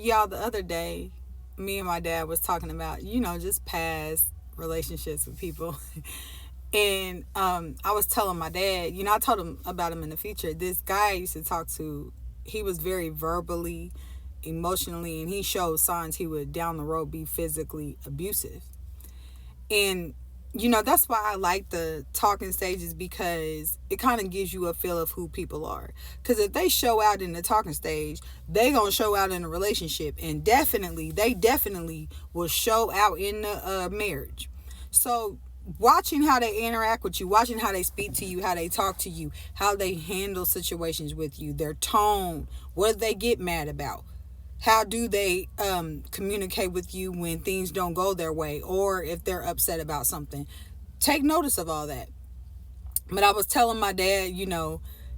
Y'all, the other day, me and my dad was talking about, just past relationships with people. And I was telling my dad, I told him about him in the future. This guy I used to talk to, he was very verbally, emotionally, and he showed signs he would down the road be physically abusive. And that's why I like the talking stages, because it kind of gives you a feel of who people are. Because if they show out in the talking stage, they gonna show out in a relationship, and they definitely will show out in the marriage. So watching how they interact with you, watching how they speak to you, how they talk to you, how they handle situations with you, their tone, what do they get mad about, how do they communicate with you when things don't go their way, or if they're upset about something. Take notice of all that. But I was telling my dad,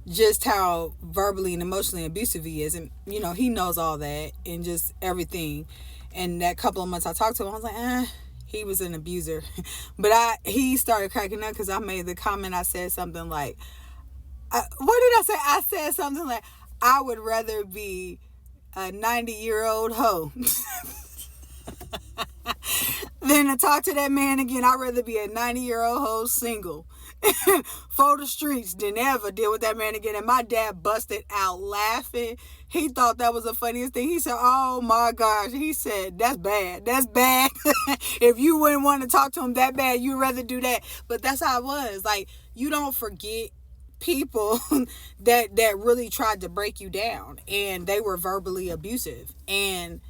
just how verbally and emotionally abusive he is. And, he knows all that and just everything. And that couple of months I talked to him, I was like, he was an abuser. But he started cracking up because I made the comment. I said something like, what did I say? I said something like, I would rather be a 90-year-old hoe than to talk to that man again. I'd rather be a 90-year-old hoe single for the streets than ever deal with that man again. And my dad busted out laughing. He thought that was the funniest thing. He said, oh my gosh. He said, that's bad. That's bad. If you wouldn't want to talk to him that bad, you'd rather do that. But that's how it was. Like, you don't forget people that really tried to break you down, and they were verbally abusive. And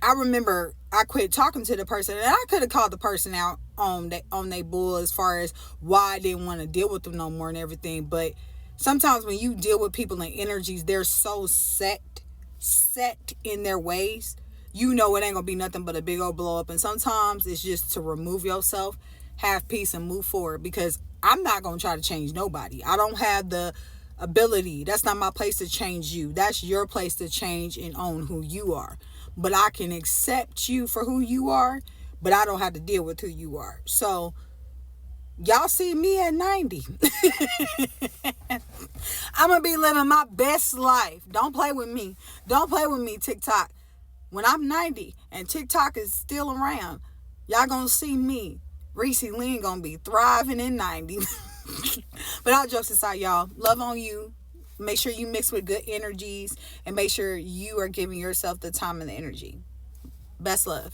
I remember I quit talking to the person, and I could have called the person out on they bull as far as why I didn't want to deal with them no more and everything. But sometimes when you deal with people and energies, they're so set in their ways, it ain't gonna be nothing but a big old blow up. And sometimes it's just to remove yourself, have peace, and move forward, because I'm not going to try to change nobody. I don't have the ability. That's not my place to change you. That's your place to change and own who you are. But I can accept you for who you are, but I don't have to deal with who you are. So y'all see me at 90. I'm going to be living my best life. Don't play with me. Don't play with me, TikTok. When I'm 90 and TikTok is still around, y'all going to see me. Reese Lynn gonna be thriving in 90. But all jokes aside, y'all, love on you. Make sure you mix with good energies, and make sure you are giving yourself the time and the energy. Best love.